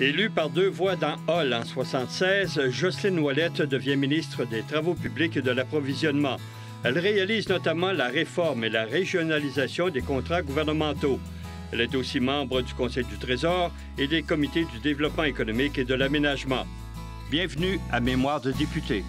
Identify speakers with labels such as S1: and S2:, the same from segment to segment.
S1: Élue par 2 voix dans Hall en 1976, Jocelyne Ouellette devient ministre des Travaux publics et de l'Approvisionnement. Elle réalise notamment la réforme et la régionalisation des contrats gouvernementaux. Elle est aussi membre du Conseil du Trésor et des comités du développement économique et de l'aménagement. Bienvenue à Mémoire de député.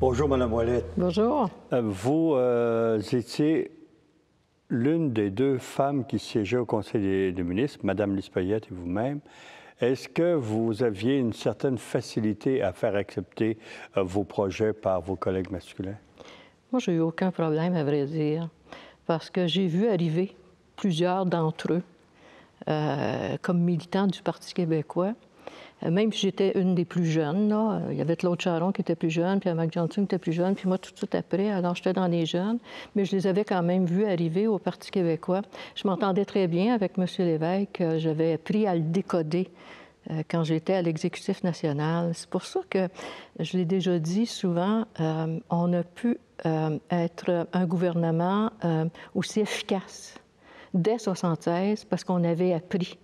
S1: Bonjour, Mme Ouellette.
S2: Bonjour.
S1: Vous étiez l'une des 2 femmes qui siégeaient au Conseil des ministres, Mme Lise Payette et vous-même. Est-ce que vous aviez une certaine facilité à faire accepter vos projets par vos collègues masculins?
S2: Moi, j'ai eu aucun problème, à vrai dire, parce que j'ai vu arriver plusieurs d'entre eux comme militants du Parti québécois. Même si j'étais une des plus jeunes, là, il y avait Claude Charon qui était plus jeune, puis Mac Johnson qui était plus jeune, puis moi tout de suite après, alors j'étais dans les jeunes, mais je les avais quand même vus arriver au Parti québécois. Je m'entendais très bien avec M. Lévesque, j'avais appris à le décoder quand j'étais à l'exécutif national. C'est pour ça que, je l'ai déjà dit souvent, on a pu être un gouvernement aussi efficace dès 1976 parce qu'on avait appris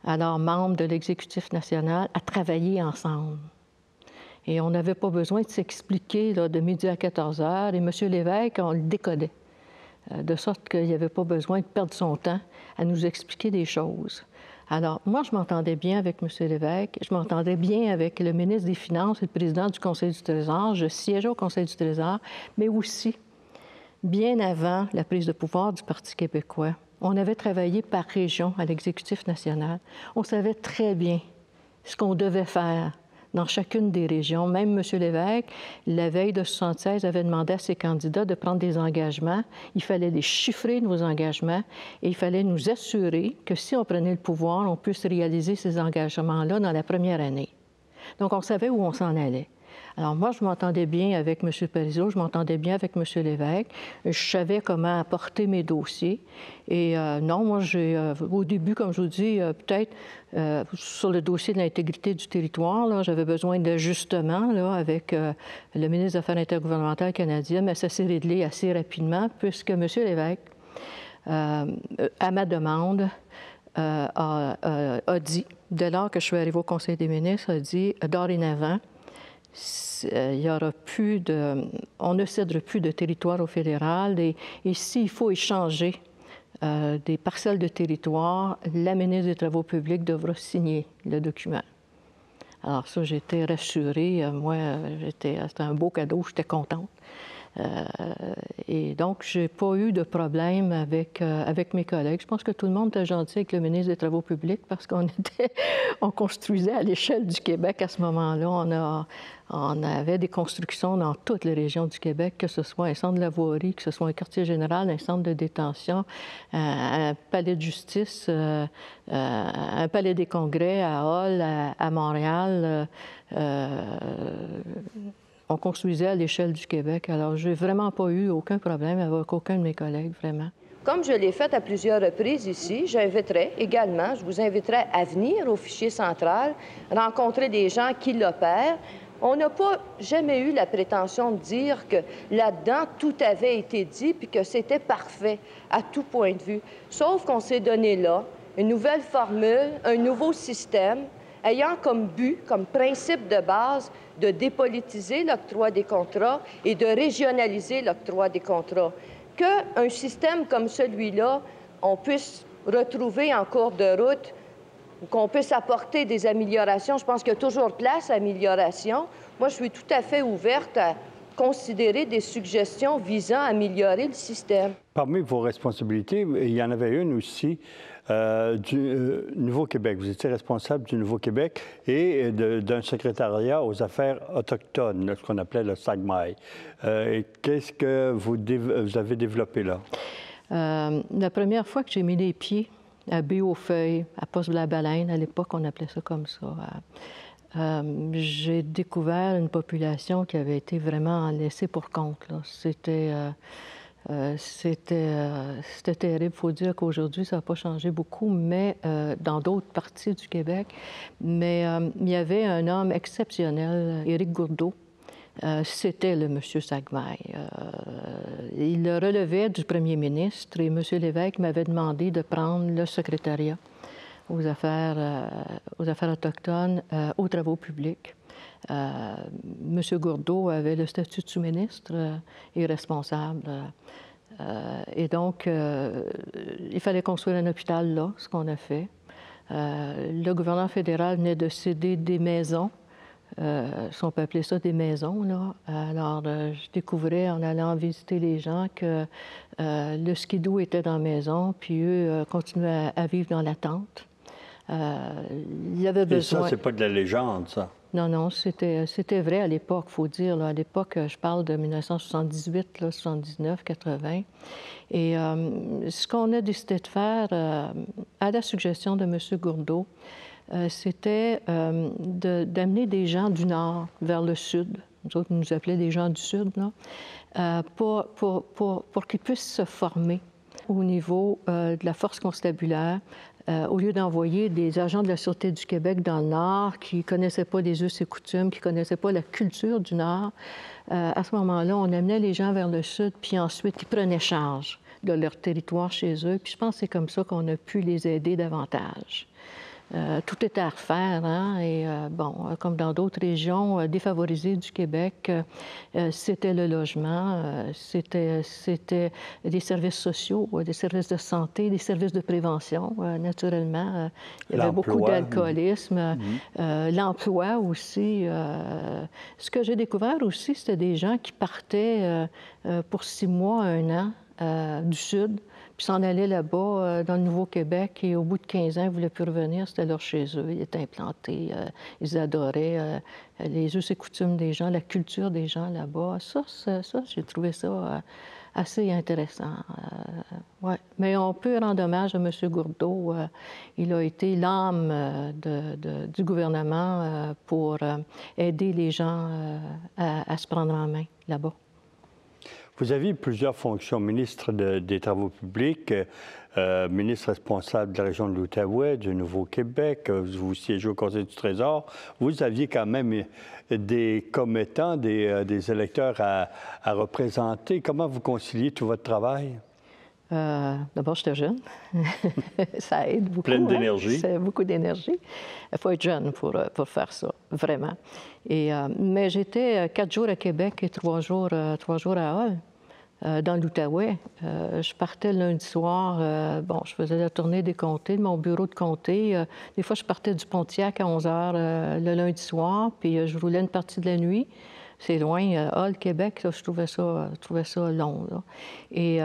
S2: alors membres de l'exécutif national, à travailler ensemble. Et on n'avait pas besoin de s'expliquer de midi à 14 heures. Et M. Lévesque, on le décodait, de sorte qu'il n'y avait pas besoin de perdre son temps à nous expliquer des choses. Alors, moi, je m'entendais bien avec M. Lévesque, je m'entendais bien avec le ministre des Finances et le président du Conseil du Trésor. Je siégeais au Conseil du Trésor, mais aussi, bien avant la prise de pouvoir du Parti québécois, on avait travaillé par région à l'exécutif national. On savait très bien ce qu'on devait faire dans chacune des régions. Même M. Lévesque, la veille de 1976, avait demandé à ses candidats de prendre des engagements. Il fallait les chiffrer, nos engagements, et il fallait nous assurer que si on prenait le pouvoir, on puisse réaliser ces engagements-là dans la première année. Donc, on savait où on s'en allait. Alors, moi, je m'entendais bien avec M. Parizeau, je m'entendais bien avec M. Lévesque. Je savais comment apporter mes dossiers. Et non, moi, au début, comme je vous dis, peut-être sur le dossier de l'intégrité du territoire, j'avais besoin d'ajustements avec le ministre des Affaires intergouvernementales canadien, mais ça s'est réglé assez rapidement puisque M. Lévesque, à ma demande, a dit, dès lors que je suis arrivée au Conseil des ministres, a dit, dorénavant, il y aura plus on ne cédera plus de territoire au fédéral et s'il faut échanger des parcelles de territoire, la ministre des Travaux publics devra signer le document. Alors ça, j'étais rassurée. Moi, c'était un beau cadeau, j'étais contente. Et donc, je n'ai pas eu de problème avec mes collègues. Je pense que tout le monde était gentil avec le ministre des Travaux publics parce on construisait à l'échelle du Québec à ce moment-là. On avait des constructions dans toutes les régions du Québec, que ce soit un centre de la voirie, que ce soit un quartier général, un centre de détention, un palais de justice, un palais des congrès à Hall, à Montréal. On construisait à l'échelle du Québec. Alors, je n'ai vraiment pas eu aucun problème avec aucun de mes collègues, vraiment.
S3: Comme je l'ai fait à plusieurs reprises ici, je vous inviterai à venir au fichier central, rencontrer des gens qui l'opèrent. On n'a pas jamais eu la prétention de dire que là-dedans, tout avait été dit puis que c'était parfait à tout point de vue. Sauf qu'on s'est donné là une nouvelle formule, un nouveau système, ayant comme but, comme principe de base, de dépolitiser l'octroi des contrats et de régionaliser l'octroi des contrats. Qu'un système comme celui-là, on puisse retrouver en cours de route, qu'on puisse apporter des améliorations. Je pense qu'il y a toujours place à amélioration. Moi, je suis tout à fait ouverte considérer des suggestions visant à améliorer le système.
S1: Parmi vos responsabilités, il y en avait une aussi du Nouveau-Québec. Vous étiez responsable du Nouveau-Québec et d'un secrétariat aux affaires autochtones, ce qu'on appelait le SAGMAI. Qu'est-ce que vous avez développé là?
S2: La première fois que j'ai mis les pieds à Baie-aux-Feuilles, à Poste-de-la-Baleine, à l'époque, on appelait ça comme ça, j'ai découvert une population qui avait été vraiment laissée pour compte. C'était terrible. Il faut dire qu'aujourd'hui, ça n'a pas changé beaucoup, mais dans d'autres parties du Québec. Mais il y avait un homme exceptionnel, Éric Gourdeau. C'était le monsieur SAGMAI. Il le relevait du premier ministre et M. Lévesque m'avait demandé de prendre le secrétariat aux affaires autochtones, aux travaux publics. M. Gourdeau avait le statut de sous-ministre et responsable. Et donc, il fallait construire un hôpital là, ce qu'on a fait. Le gouvernement fédéral venait de céder des maisons, si on peut appeler ça des maisons, là. Alors, je découvrais en allant visiter les gens que le skidoo était dans la maison, puis eux continuaient à vivre dans la tente. Il y avait besoin...
S1: Et ça, c'est pas de la légende, ça?
S2: Non, non, c'était vrai à l'époque, il faut dire. Là. À l'époque, je parle de 1978, là, 79, 80. Et ce qu'on a décidé de faire, à la suggestion de M. Gourdeau, c'était d'amener des gens du Nord vers le Sud. Nous autres, nous appelaient des gens du Sud, là, pour qu'ils puissent se former au niveau de la force constabulaire, au lieu d'envoyer des agents de la Sûreté du Québec dans le Nord qui ne connaissaient pas les us et coutumes, qui ne connaissaient pas la culture du Nord. À ce moment-là, on amenait les gens vers le Sud, puis ensuite, ils prenaient charge de leur territoire chez eux. Puis je pense que c'est comme ça qu'on a pu les aider davantage. Tout était à refaire, hein? Et bon, comme dans d'autres régions défavorisées du Québec, c'était le logement, c'était des services sociaux, des services de santé, des services de prévention, naturellement. Il y avait beaucoup d'alcoolisme, l'emploi aussi. Ce que j'ai découvert aussi, c'était des gens qui partaient pour 6 mois, 1 an du Sud, puis s'en allaient là-bas, dans le Nouveau-Québec, et au bout de 15 ans, ils ne voulaient plus revenir, c'était leur chez eux, ils étaient implantés, ils adoraient les us et coutumes des gens, la culture des gens là-bas. Ça j'ai trouvé ça assez intéressant. Ouais. Mais on peut rendre hommage à M. Gourdeau. Il a été l'âme du gouvernement pour aider les gens à se prendre en main là-bas.
S1: Vous aviez plusieurs fonctions, ministre des Travaux publics, ministre responsable de la région de l'Outaouais, du Nouveau-Québec, vous siégez au Conseil du Trésor. Vous aviez quand même comme étant des électeurs à représenter. Comment vous conciliez tout votre travail?
S2: D'abord, j'étais jeune. Ça aide beaucoup.
S1: Pleine d'énergie.
S2: C'est beaucoup d'énergie. Il faut être jeune pour faire ça, vraiment. Mais j'étais 4 jours à Québec et 3 jours à Hull, dans l'Outaouais. Je partais le lundi soir. Je faisais la tournée des comtés, de mon bureau de comté. Des fois, je partais du Pontiac à 11 h le lundi soir, puis je roulais une partie de la nuit. C'est loin, Hull, Québec, ça, je trouvais ça long. Là. Et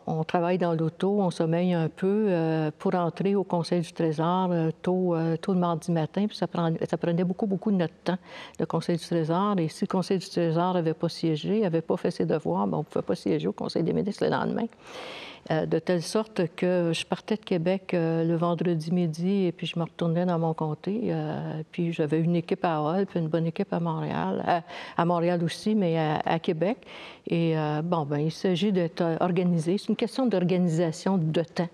S2: on travaille dans l'auto, on sommeille un peu pour entrer au Conseil du Trésor tôt le mardi matin, puis ça prenait beaucoup de notre temps, le Conseil du Trésor. Et si le Conseil du Trésor n'avait pas siégé, n'avait pas fait ses devoirs, on ne pouvait pas siéger au Conseil des ministres le lendemain. De telle sorte que je partais de Québec le vendredi midi et puis je me retournais dans mon comté. Puis j'avais une équipe à Hull, puis une bonne équipe à Montréal. À Montréal aussi, mais à Québec. Et il s'agit d'être organisé. C'est une question d'organisation de temps.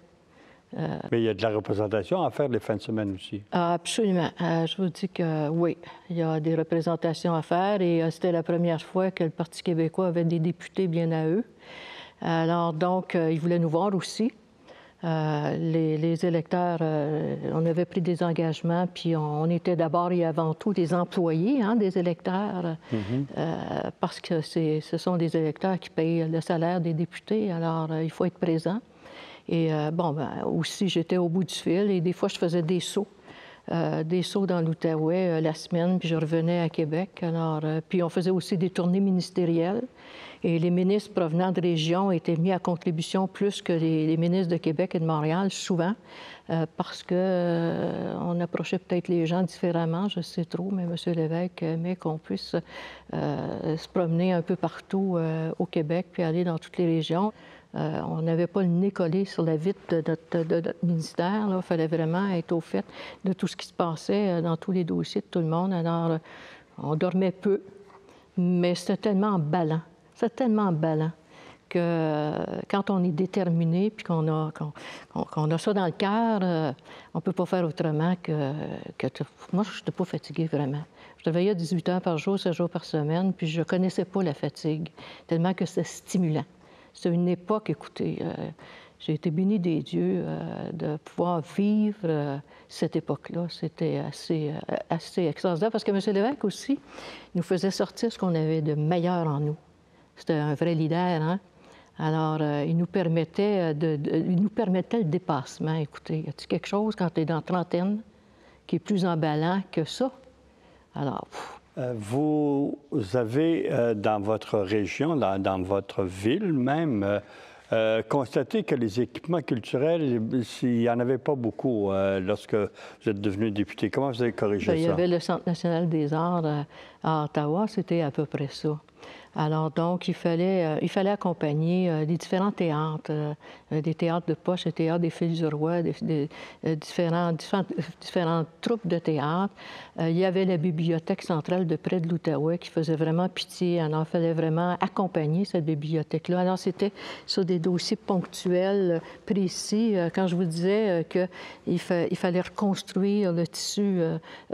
S1: Mais il y a de la représentation à faire les fins de semaine aussi.
S2: Absolument. Je vous dis que oui, il y a des représentations à faire et c'était la première fois que le Parti québécois avait des députés bien à eux. Alors, donc, ils voulaient nous voir aussi. Les électeurs, on avait pris des engagements, puis on était d'abord et avant tout des employés des électeurs, parce que ce sont des électeurs qui payent le salaire des députés, alors il faut être présent. Et aussi, j'étais au bout du fil, et des fois, je faisais des sauts des sauts dans l'Outaouais la semaine, puis je revenais à Québec. Alors, puis on faisait aussi des tournées ministérielles. Et les ministres provenant de régions étaient mis à contribution plus que les ministres de Québec et de Montréal, souvent, parce qu'on approchait peut-être les gens différemment, je sais trop, mais M. l'évêque aimait qu'on puisse se promener un peu partout au Québec puis aller dans toutes les régions. On n'avait pas le nez collé sur la vitre de notre ministère. Il fallait vraiment être au fait de tout ce qui se passait dans tous les dossiers de tout le monde. Alors, on dormait peu, mais c'était tellement emballant. C'est tellement emballant que quand on est déterminé puis qu'on a ça dans le cœur, on ne peut pas faire autrement que... Moi, je n'étais pas fatiguée, vraiment. Je travaillais 18 heures par jour, 7 jours par semaine, puis je ne connaissais pas la fatigue, tellement que c'était stimulant. C'était une époque, écoutez, j'ai été bénie des dieux de pouvoir vivre cette époque-là. C'était assez extraordinaire, parce que M. l'évêque aussi nous faisait sortir ce qu'on avait de meilleur en nous. C'était un vrai leader, hein? Alors, il nous permettait le dépassement. Écoutez, y a-t-il quelque chose quand tu es dans la trentaine qui est plus emballant que ça? Alors,
S1: vous avez, dans votre région, dans votre ville même, constaté que les équipements culturels, il n'y en avait pas beaucoup lorsque vous êtes devenu député. Comment vous avez corrigé ça?
S2: Il y avait le Centre national des arts à Ottawa, c'était à peu près ça. Alors, donc, il fallait accompagner les différents théâtres, des théâtres de poche, des théâtres des Fils du Roi, différentes troupes de théâtre. Il y avait la bibliothèque centrale de près de l'Outaouais qui faisait vraiment pitié. Alors, il fallait vraiment accompagner cette bibliothèque-là. Alors, c'était sur des dossiers ponctuels, précis. Quand je vous disais qu'il fallait reconstruire le tissu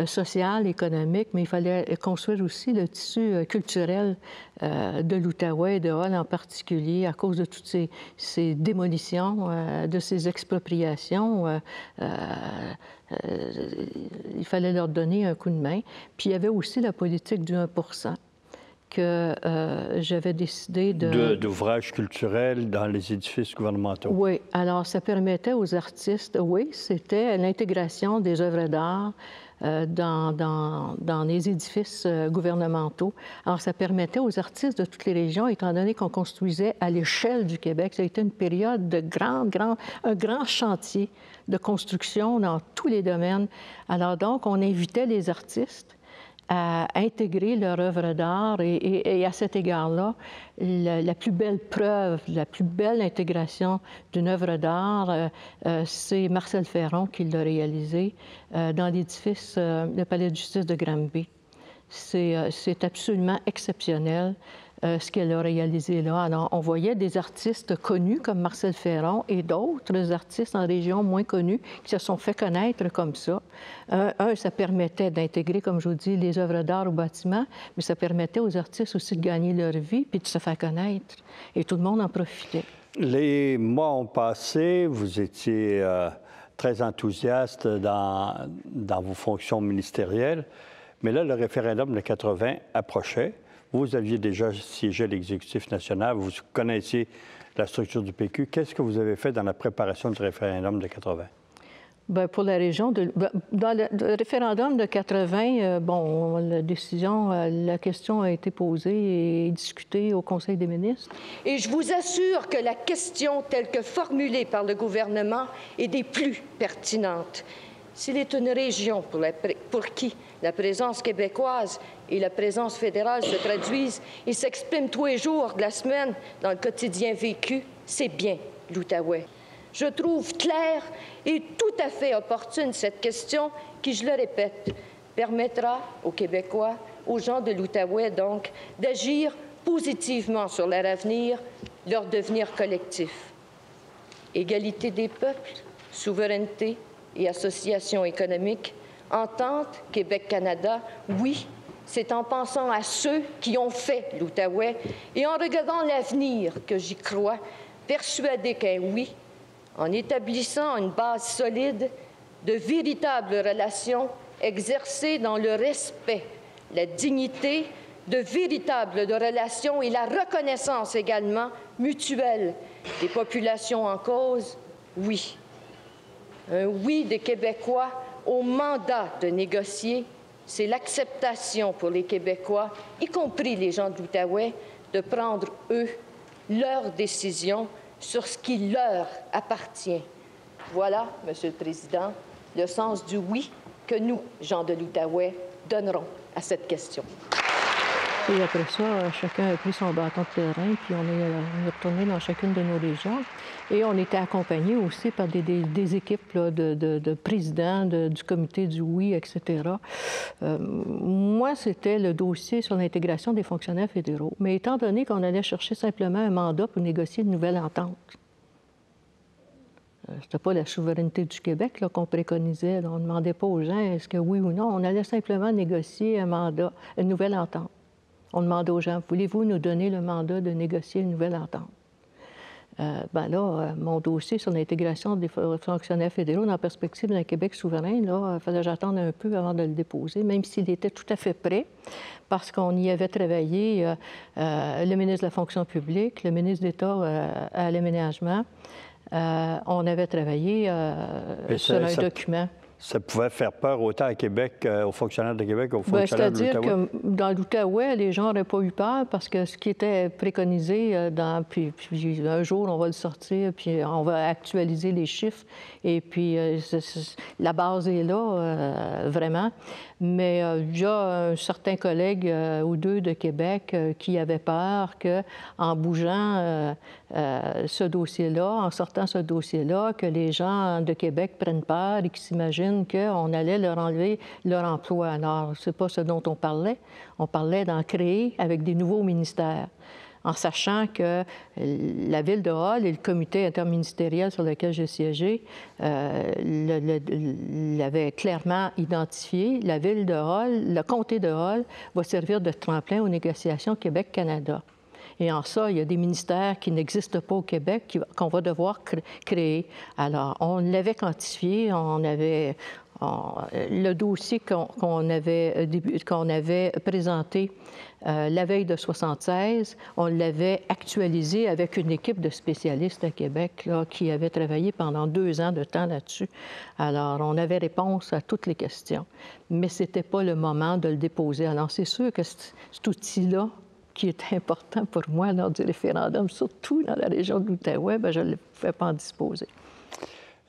S2: social, économique, mais il fallait construire aussi le tissu culturel de l'Outaouais et de Hull en particulier, à cause de toutes ces démolitions, de ces expropriations. Il fallait leur donner un coup de main. Puis il y avait aussi la politique du 1 % que j'avais décidé de...
S1: D'ouvrages culturels dans les édifices gouvernementaux.
S2: Oui. Alors, ça permettait aux artistes... Oui, c'était l'intégration des œuvres d'art dans les édifices gouvernementaux. Alors, ça permettait aux artistes de toutes les régions, étant donné qu'on construisait à l'échelle du Québec, ça a été une période de un grand chantier de construction dans tous les domaines. Alors, donc, on invitait les artistes à intégrer leur œuvre d'art et à cet égard-là, la plus belle preuve, la plus belle intégration d'une œuvre d'art, c'est Marcel Ferron qui l'a réalisé dans l'édifice, le Palais de justice de Granby. C'est absolument exceptionnel ce qu'elle a réalisé là. Alors, on voyait des artistes connus comme Marcel Ferron et d'autres artistes en région moins connus qui se sont fait connaître comme ça. Ça permettait d'intégrer, comme je vous dis, les œuvres d'art au bâtiment, mais ça permettait aux artistes aussi de gagner leur vie puis de se faire connaître. Et tout le monde en profitait. Les
S1: mois ont passé, vous étiez très enthousiaste dans vos fonctions ministérielles, mais là, le référendum de 80 approchait. Vous aviez déjà siégé à l'exécutif national, vous connaissiez la structure du PQ. Qu'est-ce que vous avez fait dans la préparation du référendum de 80?
S2: Bien, pour la région, dans le référendum de 80, la question a été posée et discutée au Conseil des ministres.
S3: Et je vous assure que la question telle que formulée par le gouvernement est des plus pertinentes. S'il est une région pour qui la présence québécoise et la présence fédérale se traduisent et s'expriment tous les jours de la semaine dans le quotidien vécu, c'est bien l'Outaouais. Je trouve claire et tout à fait opportune cette question qui, je le répète, permettra aux Québécois, aux gens de l'Outaouais donc, d'agir positivement sur leur avenir, leur devenir collectif. Égalité des peuples, souveraineté et association économique, entente Québec-Canada, oui, c'est en pensant à ceux qui ont fait l'Outaouais et en regardant l'avenir que j'y crois, persuadé qu'un oui, en établissant une base solide de véritables relations exercées dans le respect, la dignité, de véritables relations et la reconnaissance également mutuelle des populations en cause, oui. Un oui des Québécois au mandat de négocier, c'est l'acceptation pour les Québécois, y compris les gens de l'Outaouais, de prendre, eux, leurs décisions sur ce qui leur appartient. Voilà, Monsieur le Président, le sens du oui que nous, gens de l'Outaouais, donnerons à cette question.
S2: Et après ça, chacun a pris son bâton de terrain, puis on est retourné dans chacune de nos régions. Et on était accompagnés aussi par des équipes là, de présidents du comité du oui, etc. Moi, c'était le dossier sur l'intégration des fonctionnaires fédéraux. Mais étant donné qu'on allait chercher simplement un mandat pour négocier une nouvelle entente, c'était pas la souveraineté du Québec qu'on préconisait. Là. On ne demandait pas aux gens est-ce que oui ou non. On allait simplement négocier un mandat, une nouvelle entente. On demandait aux gens, voulez-vous nous donner le mandat de négocier une nouvelle entente? Mon dossier sur l'intégration des fonctionnaires fédéraux dans la perspective d'un Québec souverain, là, il fallait que j'attende un peu avant de le déposer, même s'il était tout à fait prêt, parce qu'on y avait travaillé, le ministre de la fonction publique, le ministre d'État à l'aménagement. On avait travaillé sur un document.
S1: Ça pouvait faire peur autant à Québec, aux fonctionnaires de Québec, aux fonctionnaires de l'Outaouais?
S2: C'est-à-dire que dans l'Outaouais, les gens n'auraient pas eu peur parce que ce qui était préconisé, puis un jour, on va le sortir, puis on va actualiser les chiffres, et puis la base est là, vraiment. Mais il y a un certain collègue ou deux de Québec qui avaient peur qu'en bougeant ce dossier-là, en sortant ce dossier-là, que les gens de Québec prennent peur et qu'ils s'imaginent qu'on allait leur enlever leur emploi. Alors, c'est pas ce dont on parlait. On parlait d'en créer avec des nouveaux ministères, en sachant que la Ville de Hull et le comité interministériel sur lequel j'ai siégé l'avaient clairement identifié. La Ville de Hull, le comté de Hull, va servir de tremplin aux négociations Québec-Canada. Et en ça, il y a des ministères qui n'existent pas au Québec qu'on va devoir créer. Alors, on l'avait quantifié, le dossier qu'on avait présenté la veille de 76, on l'avait actualisé avec une équipe de spécialistes à Québec là, qui avait travaillé pendant 2 ans de temps là-dessus. Alors, on avait réponse à toutes les questions, mais ce n'était pas le moment de le déposer. Alors, c'est sûr que cet outil-là, qui est important pour moi lors du référendum, surtout dans la région de l'Outaouais, je ne pouvais pas en disposer.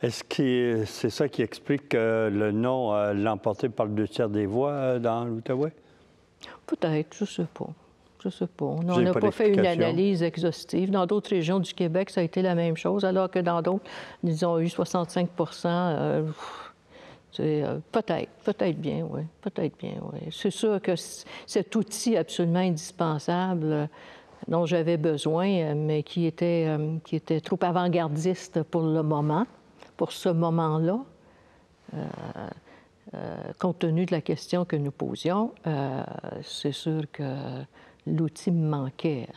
S1: Est-ce que c'est ça qui explique que le non l'a emporté par le 2/3 des voix dans l'Outaouais?
S2: Peut-être, je ne sais pas. Je ne sais pas. On n'a pas fait une analyse exhaustive. Dans d'autres régions du Québec, ça a été la même chose, alors que dans d'autres, ils ont eu 65 peut-être bien, oui. Peut-être bien, oui. C'est sûr que cet outil absolument indispensable dont j'avais besoin, mais qui était trop avant-gardiste pour le moment, pour ce moment-là, compte tenu de la question que nous posions, c'est sûr que l'outil me manquait.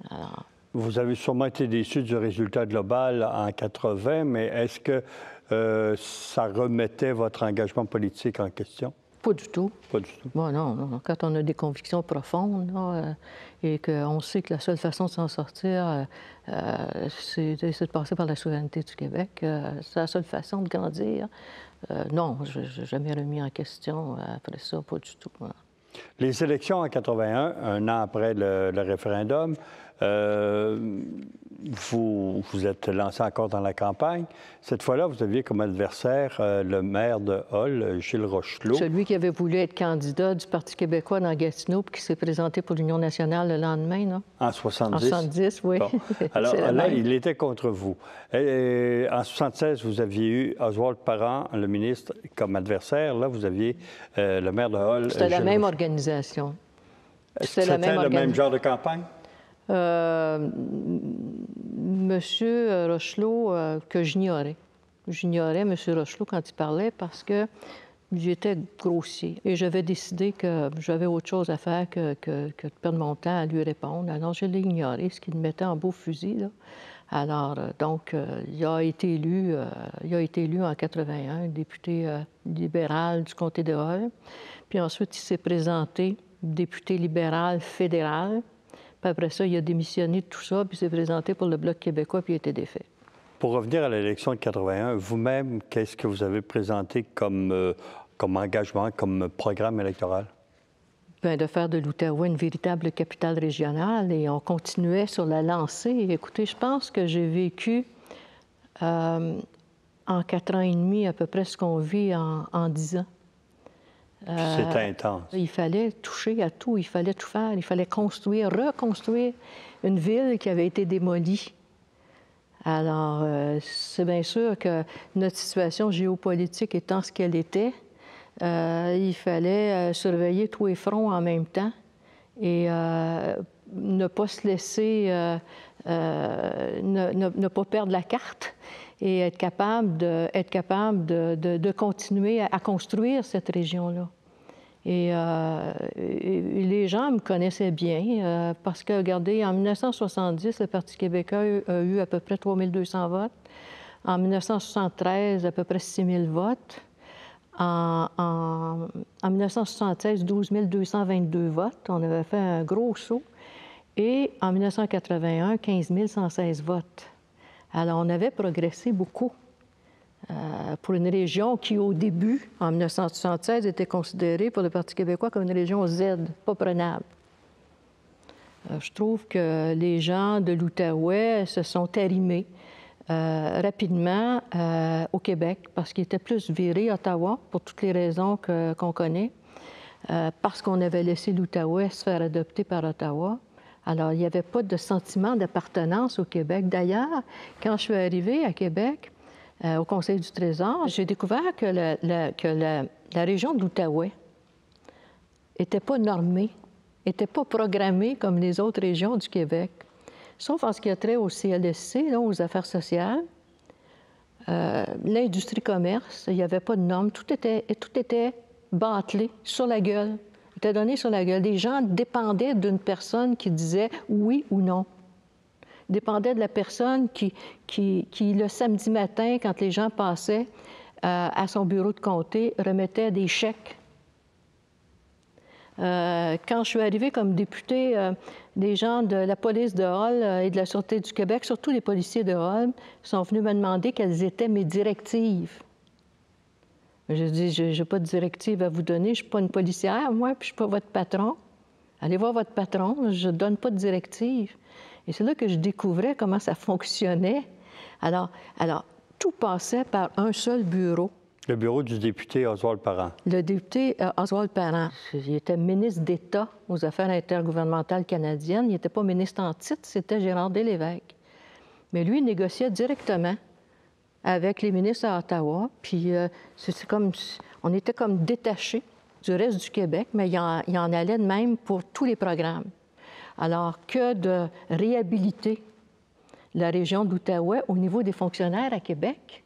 S2: Alors...
S1: Vous avez sûrement été déçu du résultat global en 80, mais est-ce que ça remettait votre engagement politique en question?
S2: Pas du tout.
S1: Pas du tout?
S2: Bon, non. Quand on a des convictions profondes là, et qu'on sait que la seule façon de s'en sortir, c'est de passer par la souveraineté du Québec, c'est la seule façon de grandir. Non, je n'ai jamais remis en question après ça, pas du tout.
S1: Les élections en 81, un an après le référendum, vous êtes lancé encore dans la campagne. Cette fois-là, vous aviez comme adversaire le maire de Hull, Gilles Rochelot.
S2: Celui qui avait voulu être candidat du Parti québécois dans Gatineau puis qui s'est présenté pour l'Union nationale le lendemain, non?
S1: En 70?
S2: En 70, oui.
S1: Bon. Alors là, il était contre vous. Et en 76, vous aviez eu Oswald Parent, le ministre, comme adversaire. Là, vous aviez le maire de Hull.
S2: C'était la même organisation.
S1: C'était le même genre de campagne?
S2: Monsieur Rochelot, que j'ignorais. J'ignorais M. Rochelot quand il parlait parce que j'étais grossier. Et j'avais décidé que j'avais autre chose à faire que de perdre mon temps à lui répondre. Alors, je l'ai ignoré, ce qui me mettait en beau fusil, là. Alors, il a été élu en 81, député libéral du comté de Hull. Puis ensuite, il s'est présenté député libéral fédéral. Puis après ça, il a démissionné de tout ça, puis s'est présenté pour le Bloc québécois, puis il a été défait.
S1: pour revenir à l'élection de 81, vous-même, qu'est-ce que vous avez présenté comme engagement, comme programme électoral?
S2: Bien, de faire de l'Outaouais une véritable capitale régionale, et on continuait sur la lancée. Écoutez, je pense que j'ai vécu en 4 ans et demi à peu près ce qu'on vit en 10 ans.
S1: C'était intense.
S2: Il fallait toucher à tout, il fallait tout faire. Il fallait construire, reconstruire une ville qui avait été démolie. Alors, c'est bien sûr que notre situation géopolitique étant ce qu'elle était, il fallait surveiller tous les fronts en même temps et ne pas se laisser, ne pas perdre la carte et être capable de continuer à construire cette région-là. Et les gens me connaissaient bien parce que, regardez, en 1970, le Parti québécois a eu à peu près 3200 votes. En 1973, à peu près 6000 votes. En 1976, 12 222 votes. On avait fait un gros saut. Et en 1981, 15 116 votes. Alors, on avait progressé beaucoup. Pour une région qui, au début, en 1976, était considérée pour le Parti québécois comme une région Z, pas prenable. Je trouve que les gens de l'Outaouais se sont arrimés rapidement au Québec parce qu'ils étaient plus virés à Ottawa, pour toutes les raisons qu'on connaît, parce qu'on avait laissé l'Outaouais se faire adopter par Ottawa. Alors, il n'y avait pas de sentiment d'appartenance au Québec. D'ailleurs, quand je suis arrivée à Québec, au Conseil du Trésor, j'ai découvert que la région de l'Outaouais n'était pas normée, n'était pas programmée comme les autres régions du Québec, sauf en ce qui a trait au CLSC, là, aux affaires sociales, l'industrie-commerce, il n'y avait pas de normes, tout était bâclé sur la gueule, était donné sur la gueule. Les gens dépendaient d'une personne qui disait oui ou non. Dépendait de la personne qui, le samedi matin, quand les gens passaient à son bureau de comté, remettait des chèques. Quand je suis arrivée comme députée, des gens de la police de Hull et de la Sûreté du Québec, surtout les policiers de Hull, sont venus me demander quelles étaient mes directives. J'ai dit, je n'ai pas de directives à vous donner, je ne suis pas une policière, moi, puis je ne suis pas votre patron. Allez voir votre patron, je ne donne pas de directives. Et c'est là que je découvrais comment ça fonctionnait. Alors, tout passait par un seul bureau.
S1: Le bureau du député Oswald Parent.
S2: Le député Oswald Parent. Il était ministre d'État aux Affaires intergouvernementales canadiennes. Il n'était pas ministre en titre, c'était Gérard Delévesque. Mais lui, il négociait directement avec les ministres à Ottawa. Puis on était comme détachés du reste du Québec, mais il en allait de même pour tous les programmes. Alors que de réhabiliter la région d'Outaouais au niveau des fonctionnaires à Québec,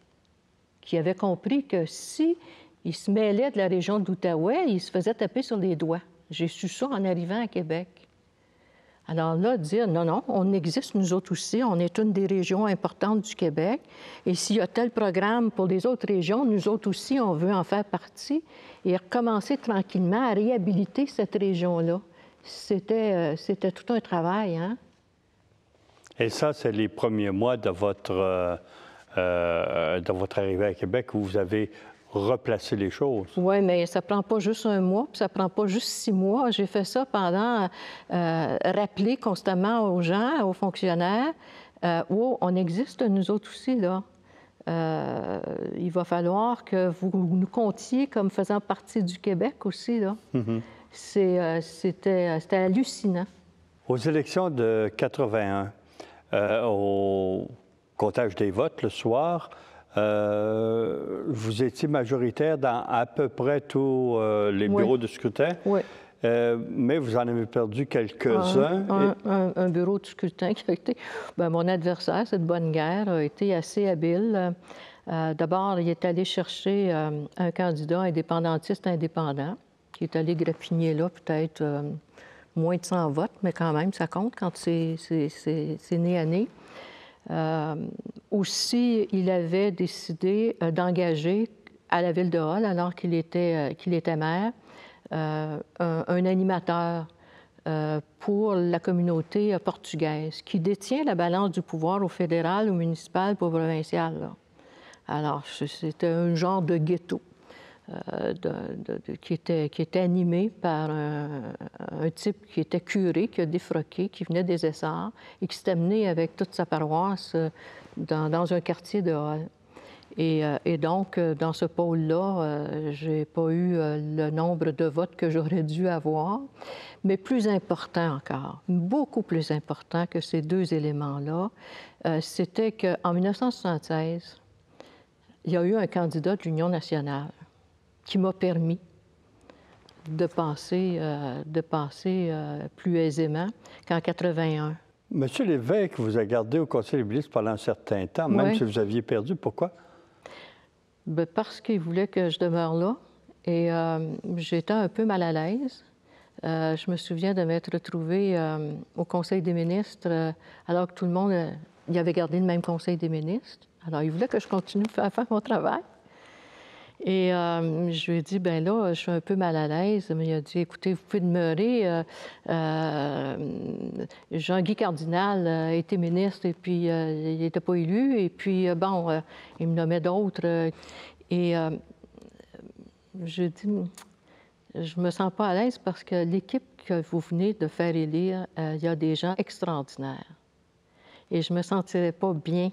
S2: qui avaient compris que si ils se mêlaient de la région d'Outaouais, ils se faisaient taper sur les doigts. J'ai su ça en arrivant à Québec. Alors là, dire non, non, on existe nous autres aussi, on est une des régions importantes du Québec, et s'il y a tel programme pour les autres régions, nous autres aussi, on veut en faire partie, et recommencer tranquillement à réhabiliter cette région-là. C'était tout un travail, hein?
S1: Et ça, c'est les premiers mois de votre arrivée à Québec où vous avez replacé les choses.
S2: Oui, mais ça ne prend pas juste 1 mois, puis ça ne prend pas juste 6 mois. J'ai fait ça pendant rappeler constamment aux gens, aux fonctionnaires, oh, on existe nous autres aussi, là. Il va falloir que vous nous comptiez comme faisant partie du Québec aussi, là. Mm-hmm. C'était hallucinant.
S1: Aux élections de 81, au comptage des votes le soir, vous étiez majoritaire dans à peu près tous les bureaux de scrutin.
S2: Oui.
S1: Mais vous en avez perdu quelques-uns.
S2: Un bureau de scrutin qui a été... Bien, mon adversaire, cette bonne guerre, a été assez habile. D'abord, il est allé chercher un candidat indépendantiste indépendant, qui est allé grappigner là peut-être moins de 100 votes, mais quand même, ça compte quand c'est nez à nez. Aussi, il avait décidé d'engager à la ville de Hull, alors qu'il était maire, un animateur pour la communauté portugaise, qui détient la balance du pouvoir au fédéral, au municipal, au provincial, là. Alors, c'était un genre de ghetto qui était animé par un type qui était curé, qui a défroqué, qui venait des Essarts et qui s'était amené avec toute sa paroisse dans un quartier de Hull. Et donc, dans ce pôle-là, je n'ai pas eu le nombre de votes que j'aurais dû avoir. Mais plus important encore, beaucoup plus important que ces deux éléments-là, c'était qu'en 1976, il y a eu un candidat de l'Union nationale qui m'a permis de passer plus aisément qu'en 81.
S1: Monsieur Lévesque vous a gardé au Conseil des ministres pendant un certain temps, même si vous aviez perdu. Pourquoi?
S2: Bien, parce qu'il voulait que je demeure là. Et j'étais un peu mal à l'aise. Je me souviens de m'être retrouvée au Conseil des ministres, alors que tout le monde il avait gardé le même Conseil des ministres. Alors, il voulait que je continue à faire mon travail. Et je lui ai dit, bien là, je suis un peu mal à l'aise. Mais il a dit, écoutez, vous pouvez demeurer. Jean-Guy Cardinal a été ministre et puis il n'était pas élu. Et puis, bon, il me nommait d'autres. Et je dis, je me sens pas à l'aise parce que l'équipe que vous venez de faire élire, il y a des gens extraordinaires. Et je me sentirais pas bien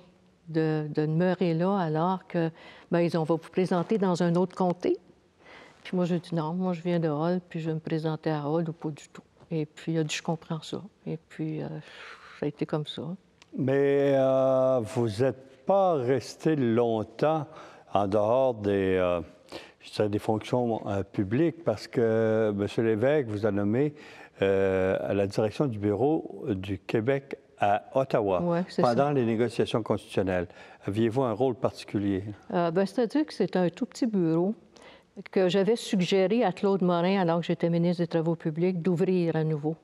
S2: de demeurer là alors que, bien, ils ont va vous présenter dans un autre comté. Puis moi, j'ai dit non, moi, je viens de Hull, puis je vais me présenter à Hull ou pas du tout. Et puis, il a dit, je comprends ça. Et puis, ça a été comme ça.
S1: Mais vous n'êtes pas resté longtemps en dehors des fonctions publiques parce que M. Lévesque vous a nommé à la direction du bureau du Québec à Ottawa pendant les négociations constitutionnelles. Aviez-vous un rôle particulier?
S2: C'est-à-dire que c'est un tout petit bureau que j'avais suggéré à Claude Morin, alors que j'étais ministre des Travaux publics, d'ouvrir à nouveau,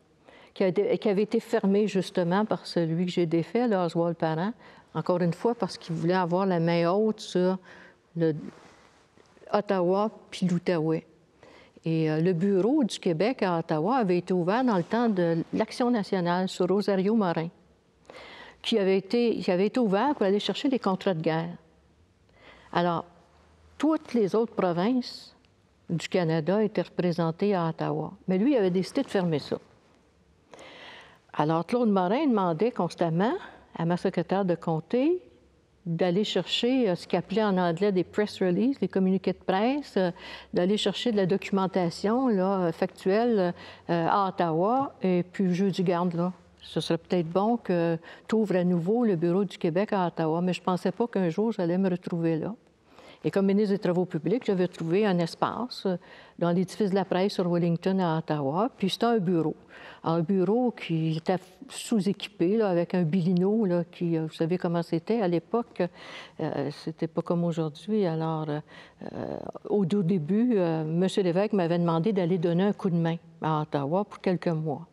S2: qui avait été fermé justement par celui que j'ai défait, là, Oswald Parent, encore une fois parce qu'il voulait avoir la main haute sur Ottawa puis l'Outaouais. Et le bureau du Québec à Ottawa avait été ouvert dans le temps de l'Action nationale sur Rosario Morin, qui avait été ouvert pour aller chercher des contrats de guerre. Alors, toutes les autres provinces du Canada étaient représentées à Ottawa. Mais lui, il avait décidé de fermer ça. Alors, Claude Morin demandait constamment à ma secrétaire de comté d'aller chercher ce qu'il appelait en anglais des press releases, les communiqués de presse, d'aller chercher de la documentation là, factuelle à Ottawa. Et puis, je dis, garde là, ce serait peut-être bon que tu ouvres à nouveau le bureau du Québec à Ottawa. Mais je ne pensais pas qu'un jour, j'allais me retrouver là. Et comme ministre des Travaux publics, j'avais trouvé un espace dans l'édifice de la presse sur Wellington à Ottawa. Puis c'était un bureau. Un bureau qui était sous-équipé, là, avec un bilino, là, qui, vous savez comment c'était à l'époque. C'était pas comme aujourd'hui. Alors, au début, M. Lévesque m'avait demandé d'aller donner un coup de main à Ottawa pour quelques mois.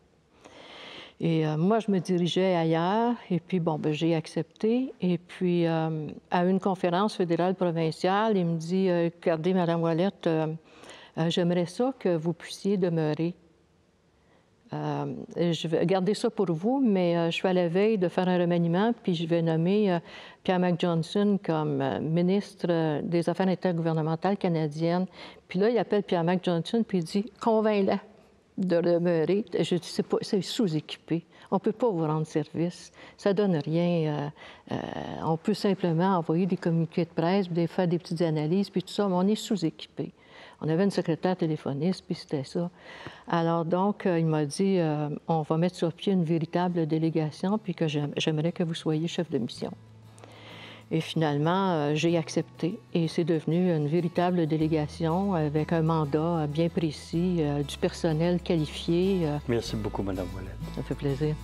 S2: Et moi, je me dirigeais ailleurs, et puis, bon, ben, j'ai accepté. Et puis, à une conférence fédérale provinciale, il me dit, regardez, Mme Ouellette, j'aimerais ça que vous puissiez demeurer. Je vais garder ça pour vous, mais je suis à la veille de faire un remaniement, puis je vais nommer Pierre McJohnson comme ministre des Affaires intergouvernementales canadiennes. Puis là, il appelle Pierre McJohnson, puis il dit, convainc-la de demeurer. Je dis, c'est sous-équipé. On ne peut pas vous rendre service. Ça ne donne rien. On peut simplement envoyer des communiqués de presse, faire des petites analyses, puis tout ça, mais on est sous-équipé. On avait une secrétaire téléphoniste, puis c'était ça. Alors donc, il m'a dit, on va mettre sur pied une véritable délégation, puis que j'aimerais que vous soyez chef de mission. Et finalement, j'ai accepté et c'est devenu une véritable délégation avec un mandat bien précis, du personnel qualifié.
S1: Merci beaucoup, Mme Ouellette.
S2: Ça fait plaisir.